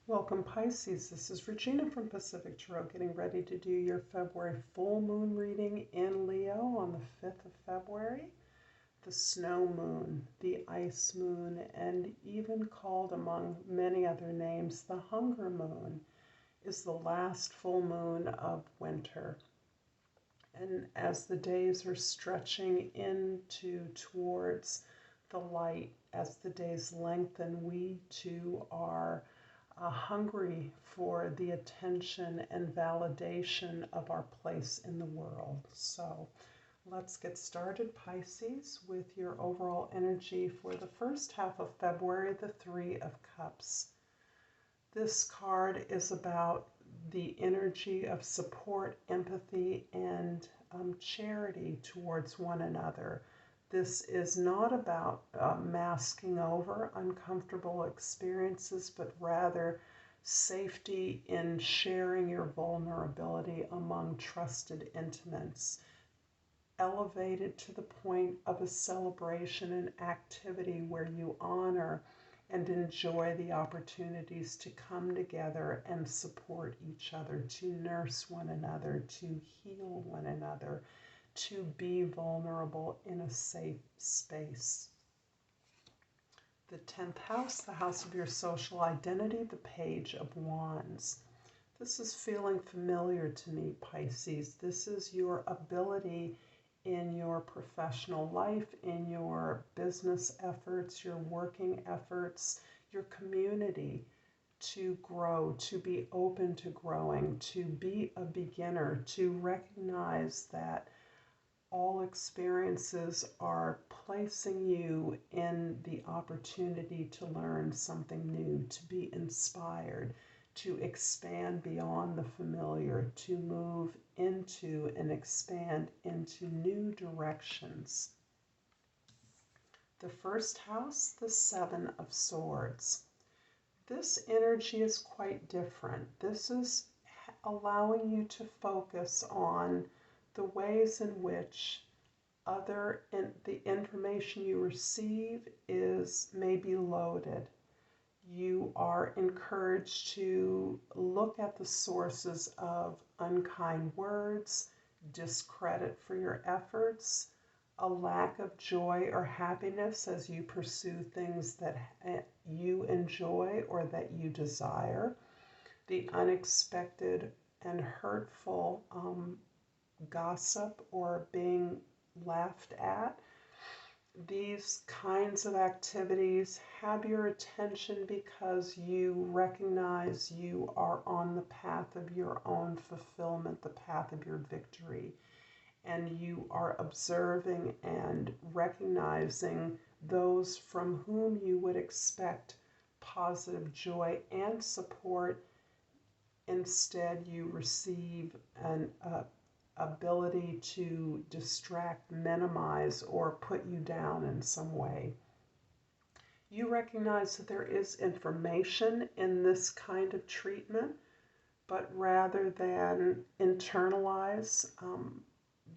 Welcome Pisces, this is Regina from Pacific Tarot getting ready to do your February full moon reading in Leo on the 5th of February. The snow moon, the ice moon, and even called among many other names, the hunger moon, is the last full moon of winter. And as the days are stretching towards the light, as the days lengthen, we too are hungry for the attention and validation of our place in the world. So let's get started, Pisces, with your overall energy for the first half of February, the Three of Cups. This card is about the energy of support, empathy, and charity towards one another. This is not about masking over uncomfortable experiences, but rather safety in sharing your vulnerability among trusted intimates, elevated to the point of a celebration and activity where you honor and enjoy the opportunities to come together and support each other, to nurse one another, to heal one another, to be vulnerable in a safe space. The 10th house, the house of your social identity, the Page of Wands. This is feeling familiar to me, Pisces. This is your ability in your professional life, in your business efforts, your working efforts, your community, to grow, to be open to growing, to be a beginner, to recognize that all experiences are placing you in the opportunity to learn something new, to be inspired, to expand beyond the familiar, to move into and expand into new directions. The first house, the Seven of Swords. This energy is quite different. This is allowing you to focus on the ways in which the information you receive is maybe loaded. You are encouraged to look at the sources of unkind words, discredit for your efforts, a lack of joy or happiness as you pursue things that you enjoy or that you desire, the unexpected and hurtful gossip or being laughed at. These kinds of activities have your attention because you recognize you are on the path of your own fulfillment, the path of your victory. And you are observing and recognizing those from whom you would expect positive joy and support. Instead, you receive an ability to distract, minimize, or put you down in some way. You recognize that there is information in this kind of treatment, but rather than internalize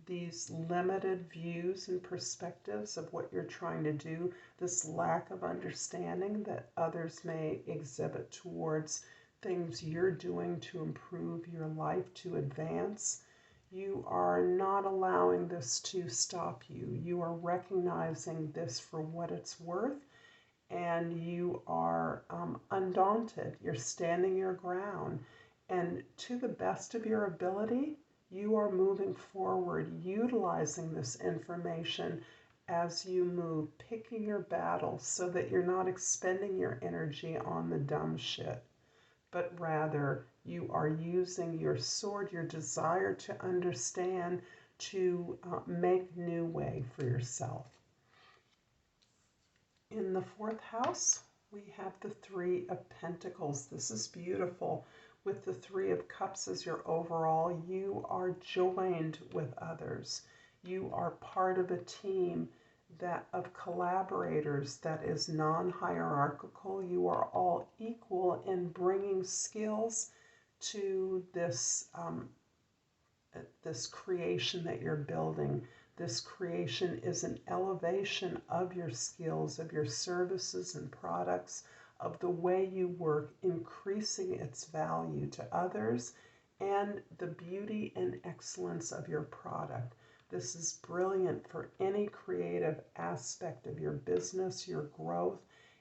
these limited views and perspectives of what you're trying to do, this lack of understanding that others may exhibit towards things you're doing to improve your life, to advance, you are not allowing this to stop you. You are recognizing this for what it's worth, and you are undaunted. You're standing your ground, and to the best of your ability, you are moving forward, utilizing this information as you move, picking your battles so that you're not expending your energy on the dumb shit, but rather you are using your sword, your desire to understand, to make new way for yourself. In the 4th house, we have the Three of Pentacles. This is beautiful. With the Three of Cups as your overall, you are joined with others. You are part of a team of collaborators that is non-hierarchical. You are all equal in bringing skills to this creation that you're building. This creation is an elevation of your skills, of your services and products, of the way you work, increasing its value to others and the beauty and excellence of your product. This is brilliant for any creative aspect of your business, your growth,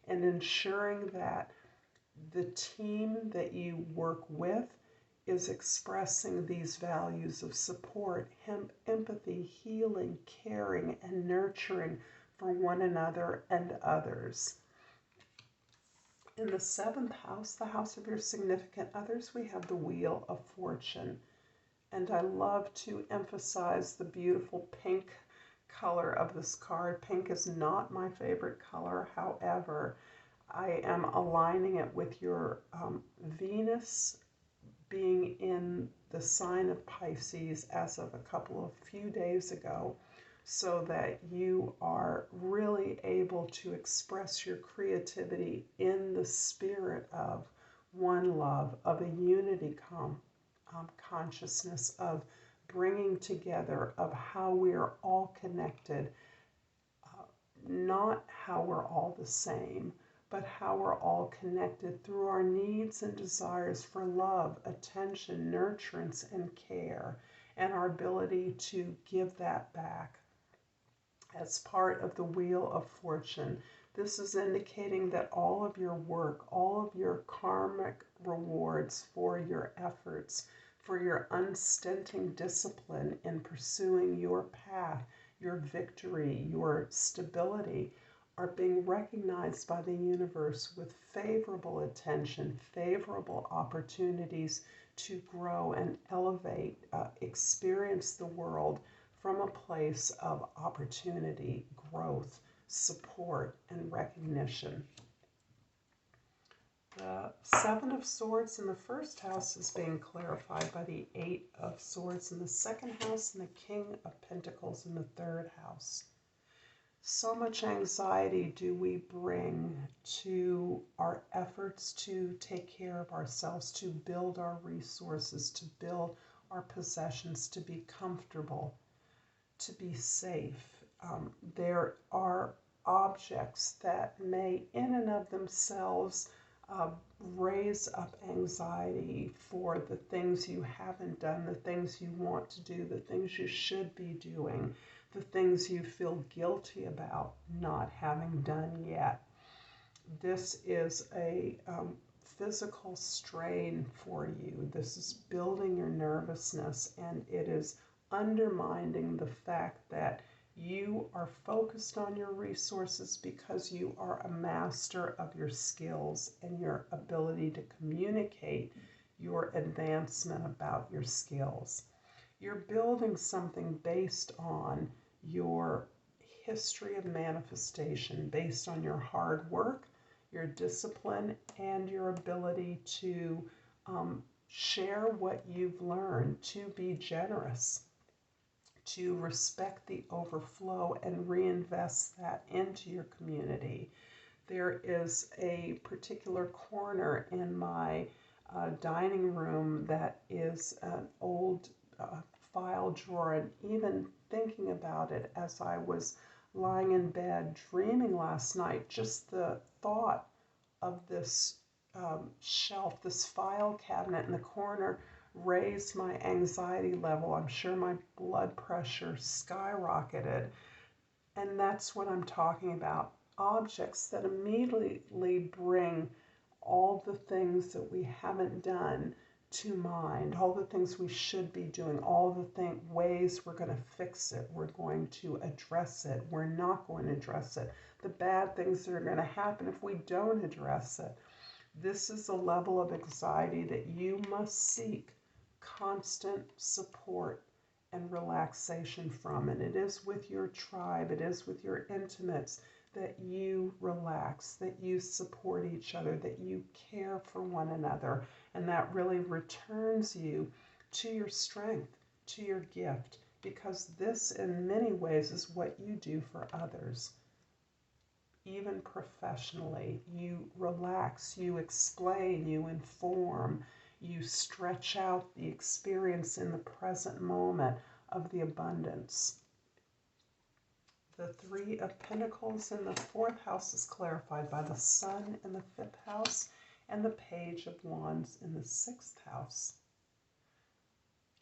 and ensuring that the team that you work with is expressing these values of support, empathy, healing, caring, and nurturing for one another and others. In the 7th house, the house of your significant others, we have the Wheel of Fortune. And I love to emphasize the beautiful pink color of this card. Pink is not my favorite color. However, I am aligning it with your Venus being in the sign of Pisces as of a few days ago, so that you are really able to express your creativity in the spirit of one love, of a unity consciousness, of bringing together, of how we are all connected, not how we're all the same, but how we're all connected through our needs and desires for love, attention, nurturance, and care, and our ability to give that back. As part of the Wheel of Fortune, this is indicating that all of your work, all of your karmic rewards for your efforts, for your unstinting discipline in pursuing your path, your victory, your stability, are being recognized by the universe with favorable attention, favorable opportunities to grow and elevate, experience the world from a place of opportunity, growth, support, and recognition. The 7 of Swords in the 1st house is being clarified by the 8 of Swords in the 2nd house and the King of Pentacles in the 3rd house. So much anxiety do we bring to our efforts to take care of ourselves, to build our resources, to build our possessions, to be comfortable, to be safe. There are objects that may in and of themselves raise up anxiety for the things you haven't done, the things you want to do, the things you should be doing, the things you feel guilty about not having done yet. This is a physical strain for you. This is building your nervousness, and it is undermining the fact that you are focused on your resources because you are a master of your skills and your ability to communicate your advancement about your skills. You're building something based on your history of manifestation, based on your hard work, your discipline, and your ability to share what you've learned, to be generous, to respect the overflow and reinvest that into your community. There is a particular corner in my dining room that is an old file drawer, and even thinking about it as I was lying in bed dreaming last night, just the thought of this shelf, this file cabinet in the corner, raised my anxiety level. I'm sure my blood pressure skyrocketed. And that's what I'm talking about. Objects that immediately bring all the things that we haven't done to mind, all the things we should be doing, all the ways we're going to fix it, we're going to address it, we're not going to address it, the bad things that are going to happen if we don't address it. This is a level of anxiety that you must seek constant support and relaxation from. And it is with your tribe, it is with your intimates that you relax, that you support each other, that you care for one another. And that really returns you to your strength, to your gift, because this in many ways is what you do for others. Even professionally, you relax, you explain, you inform, you stretch out the experience in the present moment of the abundance. The Three of Pentacles in the 4th house is clarified by the Sun in the 5th house and the Page of Wands in the 6th house.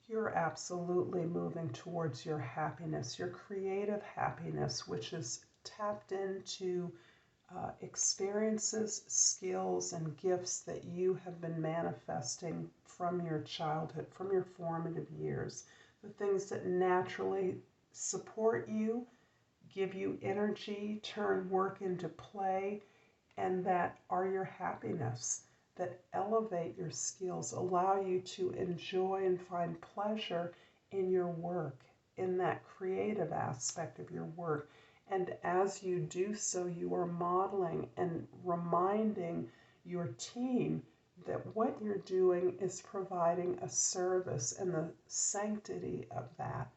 You're absolutely moving towards your happiness, your creative happiness, which is tapped into experiences, skills, and gifts that you have been manifesting from your childhood, from your formative years. The things that naturally support you, give you energy, turn work into play, and that are your happiness, that elevate your skills, allow you to enjoy and find pleasure in your work, in that creative aspect of your work. And as you do so, you are modeling and reminding your team that what you're doing is providing a service, and the sanctity of that,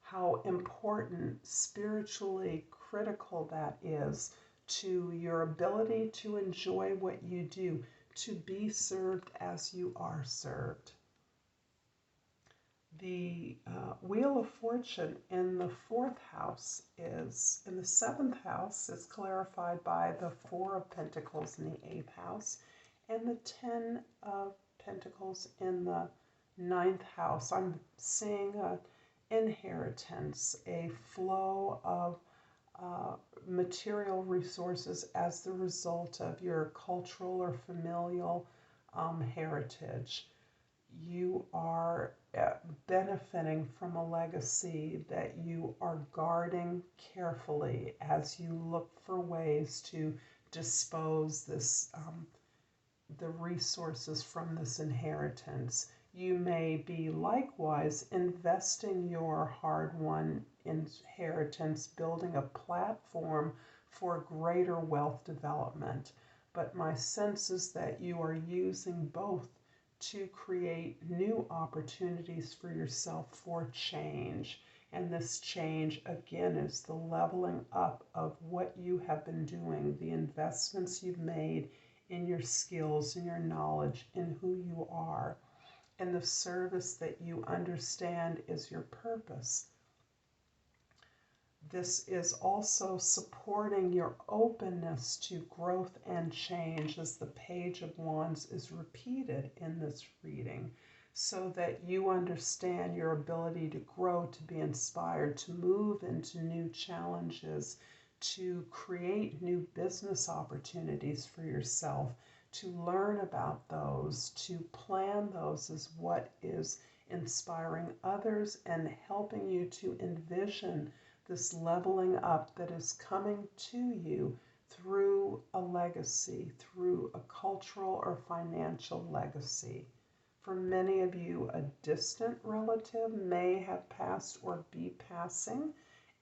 how important, spiritually critical that is to your ability to enjoy what you do, to be served as you are served. The Wheel of Fortune in the 4th house is, in the 7th house, is clarified by the 4 of Pentacles in the 8th house and the 10 of Pentacles in the 9th house. I'm seeing an inheritance, a flow of material resources as the result of your cultural or familial heritage. You are benefiting from a legacy that you are guarding carefully as you look for ways to dispose the resources from this inheritance. You may be likewise investing your hard-won inheritance, building a platform for greater wealth development. But my sense is that you are using both to create new opportunities for yourself for change. And this change, again, is the leveling up of what you have been doing, the investments you've made in your skills, in your knowledge, in who you are, and the service that you understand is your purpose. This is also supporting your openness to growth and change, as the Page of Wands is repeated in this reading, so that you understand your ability to grow, to be inspired, to move into new challenges, to create new business opportunities for yourself, to learn about those, to plan those is what is inspiring others and helping you to envision this leveling up that is coming to you through a legacy, through a cultural or financial legacy. For many of you, a distant relative may have passed or be passing,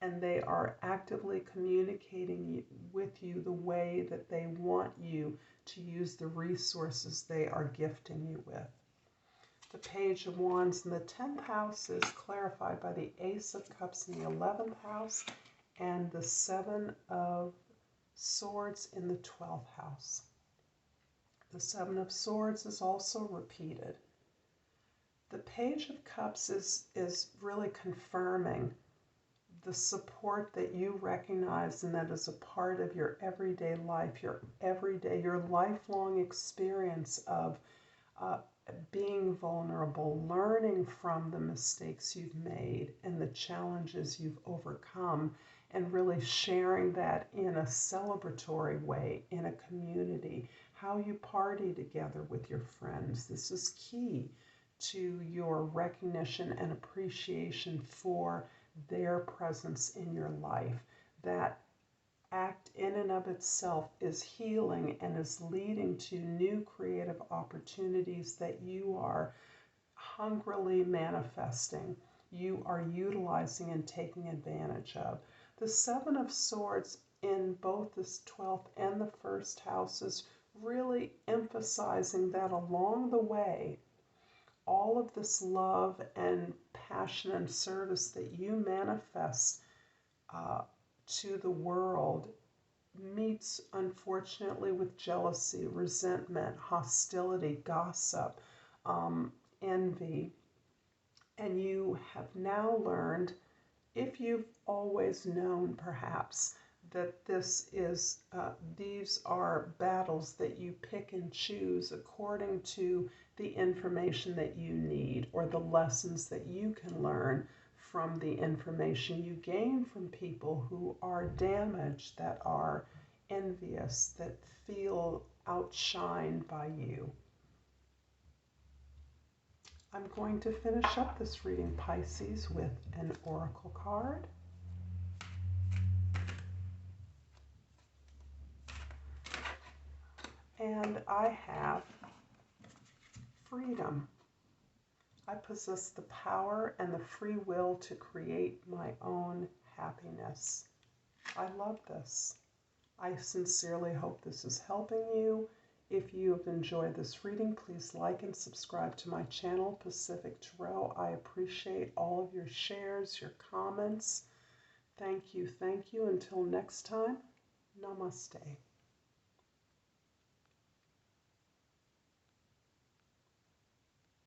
and they are actively communicating with you the way that they want you to use the resources they are gifting you with. The Page of Wands in the 10th house is clarified by the Ace of Cups in the 11th house and the 7 of Swords in the 12th house. The 7 of Swords is also repeated. The Page of Cups is really confirming the support that you recognize and that is a part of your everyday life, your lifelong experience of being vulnerable, learning from the mistakes you've made and the challenges you've overcome, and really sharing that in a celebratory way in a community, how you party together with your friends. This is key to your recognition and appreciation for their presence in your life. That act in and of itself is healing and is leading to new creative opportunities that you are hungrily manifesting, you are utilizing and taking advantage of. The 7 of Swords in both the 12th and the 1st house is really emphasizing that along the way, all of this love and passion and service that you manifest to the world meets, unfortunately, with jealousy, resentment, hostility, gossip, envy. And you have now learned If you've always known, perhaps, that these are battles that you pick and choose according to the information that you need or the lessons that you can learn from the information you gain from people who are damaged, that are envious, that feel outshined by you. I'm going to finish up this reading, Pisces, with an oracle card. And I have freedom. I possess the power and the free will to create my own happiness. I love this. I sincerely hope this is helping you. If you have enjoyed this reading, please like and subscribe to my channel, Pacific Tarot. I appreciate all of your shares, your comments. Thank you, thank you. Until next time, Namaste.